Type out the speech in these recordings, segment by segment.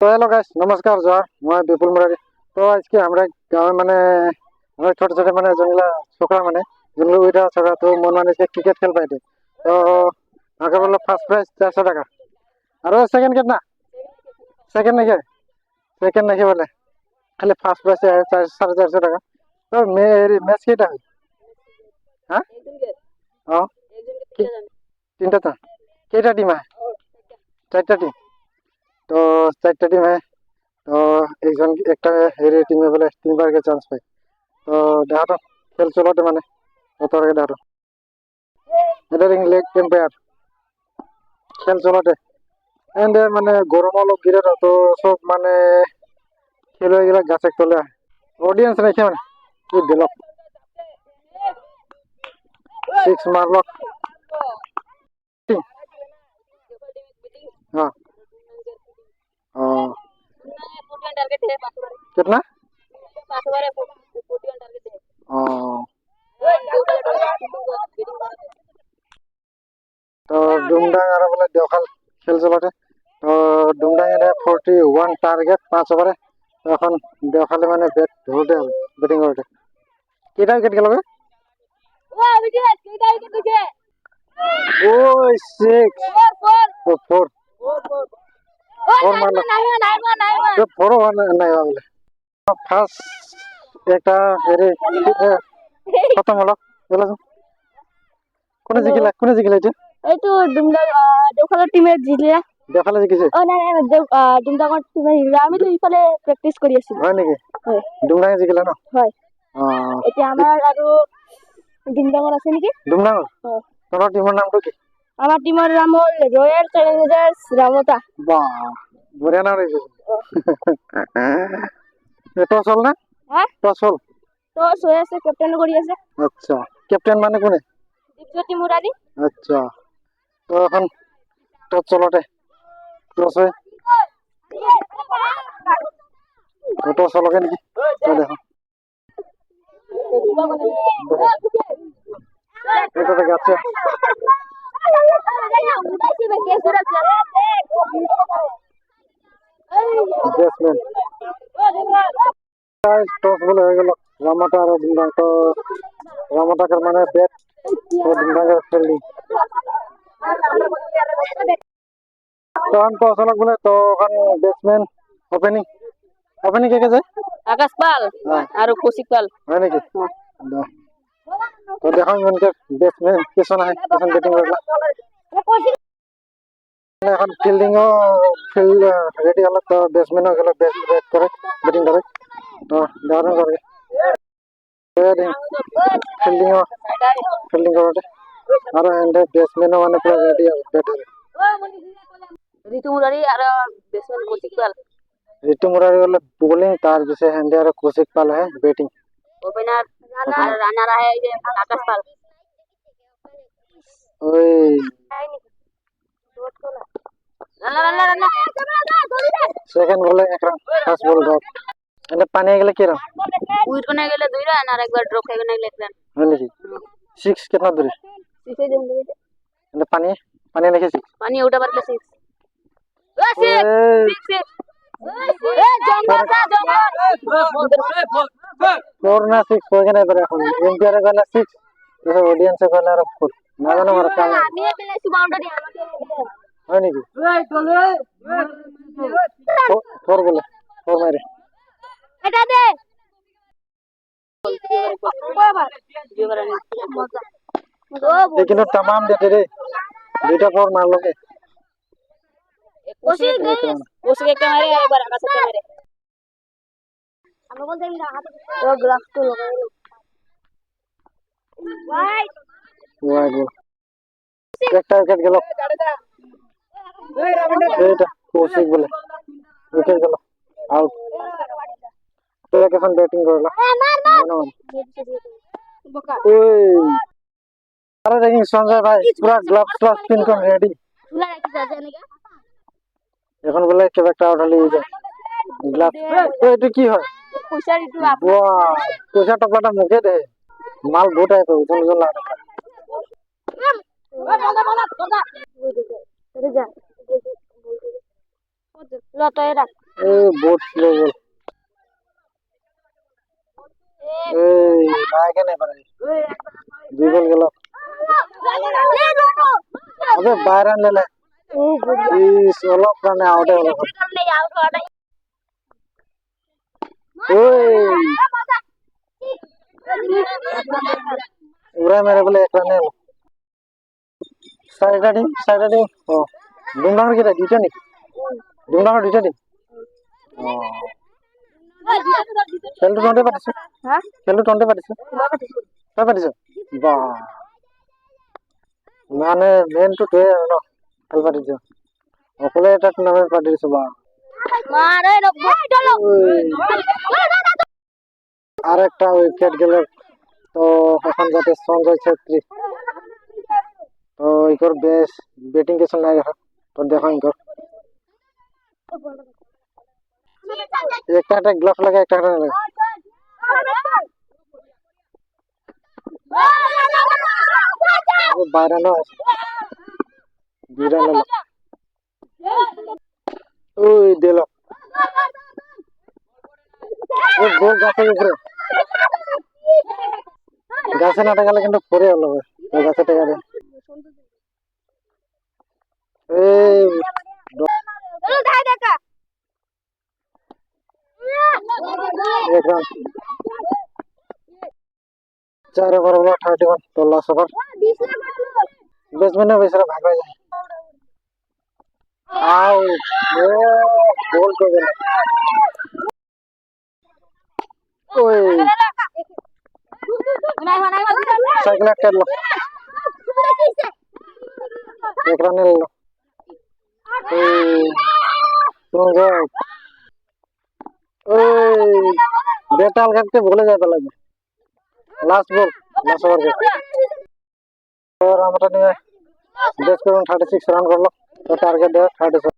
তো hello guys, নমস্কার জোহার। মই বিপুল মুরারি। তো আজকে আমরা গাঁৱে মানে আমরা ছোট ছোট মানে যেগুলা ছোকরা মানে যেগুলো ওইটা ছোকরা তো মন মানে ক্রিকেট খেল পাইতে। তো আগে বললো ফার্স্ট প্রাইজ 400 টাকা আর সেকেন্ড কেট না সেকেন্ড নাকি সেকেন্ড নাকি বলে খালি ফার্স্ট প্রাইজ 450 টাকা। তো ম্যাচ কেটা হয়? হ্যাঁ ও তিনটা তো কেটা টিম হয়? চারটা টিম। তো চারটা টিম হয়। তো একজন একটা হেরে টিমে বলে তিনবারকে চান্স পায়। তো দেখাতো খেল চলতে মানে কত আগে দেখাতো এটা লেগ এম্পায়ার খেল চলতে এন্ড মানে গরম অলপ গিরে তো সব মানে খেলুৱৈ গিলা গাছে তলে অডিয়েন্স রেখে মানে কি দিল সিক্স মারলক। हाँ कितना তো ডুমডাং আর বলে দেওখাল খেল চলতে। তো ডুমডাং এর 41 টার্গেট 5 ওভারে। এখন দেওখালে মানে ব্যাট ধরতে হবে ব্যাটিং করতে। কেটা উইকেট গেল? ওই সিক্স ফোর ফোর মারল। ফোর নাই বলে ফার্স্ট একটা হেরে খতম হলো। বলো কোনে জিকিলা এটা? এই তো ডুমডাং দেওখালের টিমে জিতলে। দেওখালে জিকিছে? ও না না ডুমডাঙৰ টিমে জিতলে। আমি তো ইফালে প্ৰেক্টিচ কৰি আছিলো। হয় নেকি? হয় ডুমডাঙে জিকিলে ন? হয়। এতিয়া আমাৰ আৰু ডুমডাঙৰ আছে নেকি? ডুমডাঙৰ তোমাৰ টিমৰ নামটো কি? আমাৰ টিমৰ নাম হ'ল ৰয়েল চ্যালেঞ্জার্স ৰামতা। বাহ বঢ়িয়া নাম ৰাখিছে। টছ হল না? হ্যাঁ টছ হল। টস হৈ আছে, কেপ্টেইন কৰি আছে। আচ্ছা ক্যাপ্টেন মানে কোনে? দীপজ্যোতি মুরারি। আচ্ছা তো এখন টস চলতে টস হয় টস চলকে নাকি? দেখো এটা তো গাছে ব্যাটসম্যান টস বলে হয়ে গেল রামাটা আর ডিমডাং। তো রামাটাকে মানে ব্যাট ও ডিমডাঙ্গের ফিল্ডিং তখন টস হলক বলে। তো ওখানে ব্যাটসম্যান ওপেনিং ওপেনিং কে যায়? আকাশ পাল আর কৌশিক পাল। হয় নাকি? তো দেখো ইনকে ব্যাটসম্যান কিছু না কিছু ব্যাটিং করলা এখন ফিল্ডিংও ফিল্ড রেডি হলো। তো ব্যাটসম্যানও গেল ব্যাট করে ব্যাটিং করে। তো দারুণ করে ফিল্ডিংও ফিল্ডিং করতে আর এন্ড ব্যাটসম্যানও মানে পুরো রেডি হবে ব্যাটার। ঋতু মুরারি আর ব্যাটসম্যান কৌশিক পাল। ঋতু মুরারি হলো বোলিং তার পিছে হ্যান্ডে আর কৌশিক পাল है बैटिंग। ওপেনার রানার है আকাশ পাল। ওই সেকেন্ড বলে এক run first ball drop and পানি গেলে কি রান? উইট কোনে গেলে 2 রান আর একবার ড্রপ খাই গেলে 1 রান। হয় নাকি? সিক্স কিतना दूर है? সিক্সে দেন দিতে এন্ড পানি পানি নাকি সিক্স পানি ওটা পারলে 6 6 এ জঙ্গল ফোর না সিক্স হয়ে গেলে এবারে এখন এম্পায়ারে গেলে সিক্স অডিয়েন্সে গেলে আর ফোর না জানো আমার কাম আমি পেলেছি বাউন্ডারি আমাকে হয় নাকি? ফোর বলে ফোর মারে এটা দে लेकिन तमाम देते रे দুইটা ফোর মারলো কে কোশিক একটা মারে আর একবার আকাশ একটা মারে। আমরা বলতে আমি হাতে তো গ্লাস তো লাগাই ভাই ওয়াই বল একটা উইকেট গেল। এটা কৌশিক বলে উইকেট গেল আউট। তো এখন ব্যাটিং করলো ওই আরে দেখি সঞ্জয় ভাই পুরা গ্লাভস গ্লাভস পিন করে রেডি তুলা রাখি আছে নাকি এখন বলে কেউ একটা আউট হলে যায় গ্লাভস। তো এটা কি হয়? পয়সা একটু বাহ পয়সা টপলাটা মুখে দে মাল গোটায় তো ওজন ওজন লাগে এই বোট স্লো বল এই লাগে না পারে দুই বল গেল अबे বাইরান লেলে এই 16 রানে আউট হয়ে গেল ওই উড়া মেরে বলে এক রানে সাইড টিম ও দুমডাঙ্গর কি দুইটা নি দুমডাঙ্গর দুইটা টিম খেলতে টন্টে পারিস খেলতে টন্টে পারিস কয় পারিস বাহ মানে মেন টু টে ন খেল পারিস অকলে এটা টুর্নামেন্ট পারিস বাহ আরেকটা উইকেট গেল তো এখন যাতে সঞ্জয় ছেত্রী তো ইকর বেশ ব্যাটিং কিছু নাই দেখা তো দেখো ইকর একটা গ্লাভ লাগে একটা লাগে বাইরে না দুইটা নিল ওই দিল ও বল গাছের উপরে গাছে না টাকালে কিন্তু পরে হলো গাছে টাকা দেয় এই एक रन 4 ओवर बोला 31 तो लास्ट ओवर बैट्समैन ने बेचारा भाग गया आउट ओ बॉल को गया ओए साइकिल कर लो एक रन ले लो तुम जाओ ओए बेटाल करके भूले जाता लगे लास्ट बॉल लास्ट ओवर के और আমরা নিয়ে বেস করুন 36 রান করলো তো টার্গেট দেয় 37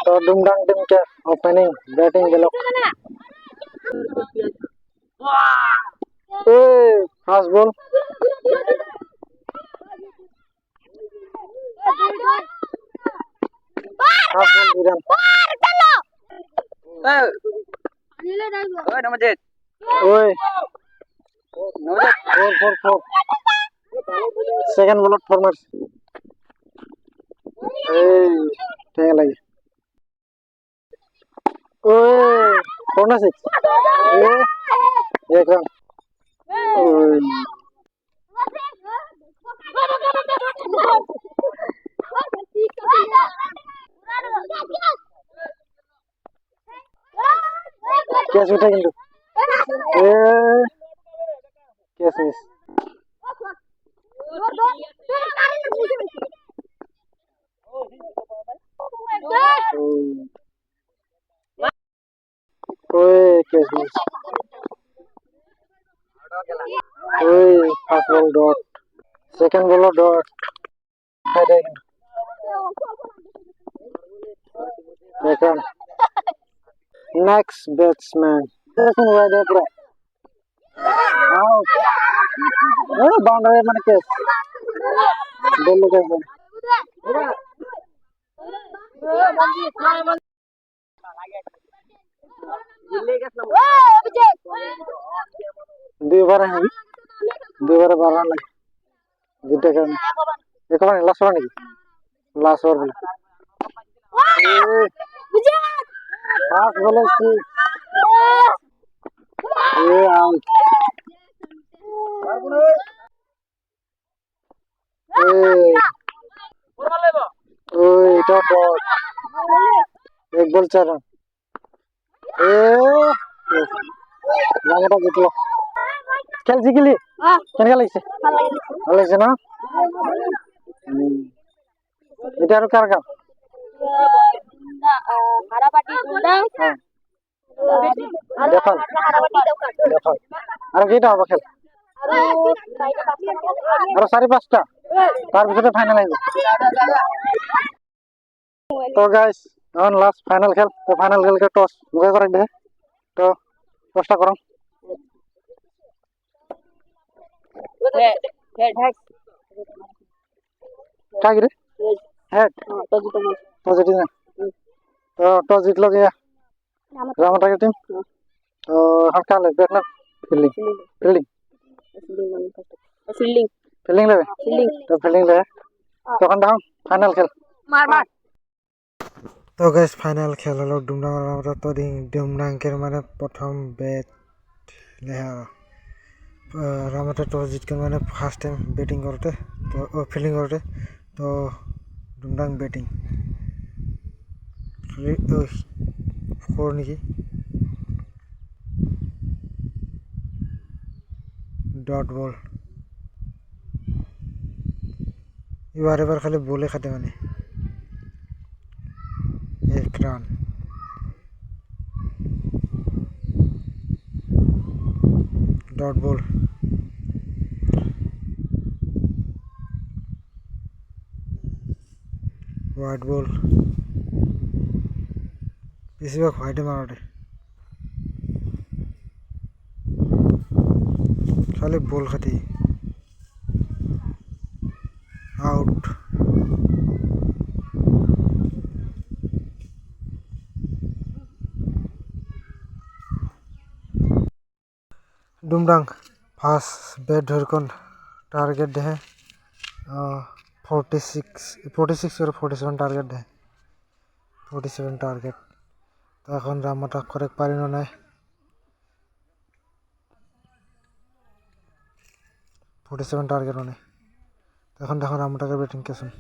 তো ডুমডাং টিমকে ওপেনিং ব্যাটিং দিল এই ফার্স্ট বল ফার্স্ট বল বিরান ওই নমজেদ ওই নমজেদ 4 সেকেন্ড বল 4 মার্স এই ঠিক লাগে ওই 4 না 6 एक रन ओए कैच उठा किंतु ए कैच मिस ओए कैच मिस ओए first ball dot second ball dot एक रन नेक्स्ट बैट्समैन देखो हुआ है पूरा आउट ओ बाउंड्री माने कैच बॉल लगा দুইবার হ্যাঁ দুইবার 12 রান লাগে দুইটা কারণে একবার লাস্ট ওভার নাকি লাস্ট ওভার বলে ফার্স্ট বলে সি এ আউট ওই এটা ডট এক বল 4 রান এ লাগাটা জিতলো খেল জিতলি কেন লাগছে ভালো লাগছে না এটা আর কার কাম দেখো দেখো আর কিটা হবে খেল আর 5:30টা তার ভিতরে ফাইনাল আইবে তো গাইস এখন লাস্ট ফাইনাল খেল তো ফাইনাল খেলকে টস মুখে করে দে তো টসটা করো क्या गिरे हेड तो जीत ना तो टॉस जीत लो गया রামটাকের টিম। তো এখন কালে ব্যাট না ফিল্ডিং ফিল্ডিং ফিল্ডিং ফিল্ডিং নেবে তো ফিল্ডিং নেবে তখন দেখো ফাইনাল খেল। মার মার তো গাইস ফাইনাল খেল হলো ডুমডাং আর আমরা তো ডুমডাংকের মানে প্রথম ব্যাট রামাটা টস জিতকে মানে ফার্স্ট টাইম ব্যাটিং করতে তো ফিল্ডিং করতে তো ডুমডাং ব্যাটিং ফোর নাকি ডট বল এবার খালি বলে খাতে মানে 1 run dot ball white ball বেশিরভাগ হোয়াইটে মারাটে খালি বল খাতি আউট ডুমডাং ফার্স্ট ব্যাট ধরকন টার্গেট দেহে 46 और 47 টার্গেট দেহে 47 টার্গেট তো এখন রামাটা করেক্ট পারিল নাই 47 টার্গেট মানে এখন দেখো রামাটাকে ব্যাটিং কেসুন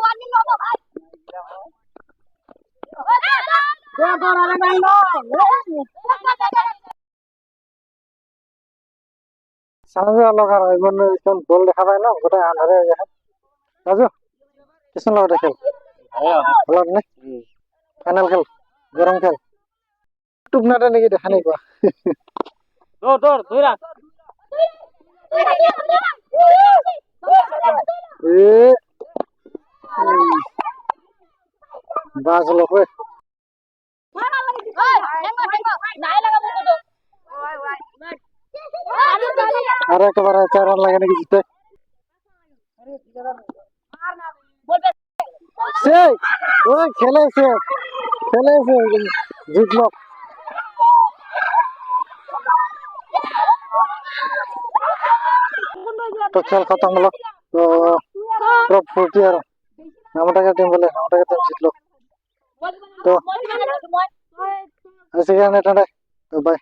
ওয়ার্নিং হবো ভাই আরে ভাই সামনে লগার এমন কোন বল দেখা পায় না গোটা আন্ধারে হয়ে যায় রাজু কিসন লগা খেল ভালো না ফাইনাল খেল গরম খেল টুকনাটা নাকি দেখা নাই কোয়া দৌড় 2 রান এ বাজলো কই আর একেবারে 4 রান লাগে নাকি জিতে সে ওই খেলেছে জিতলো তো খেল খতম হলো তো টপ 40 আর আমাটাকে টিম জিতলো তো আজকে গানে টাটা তো বাই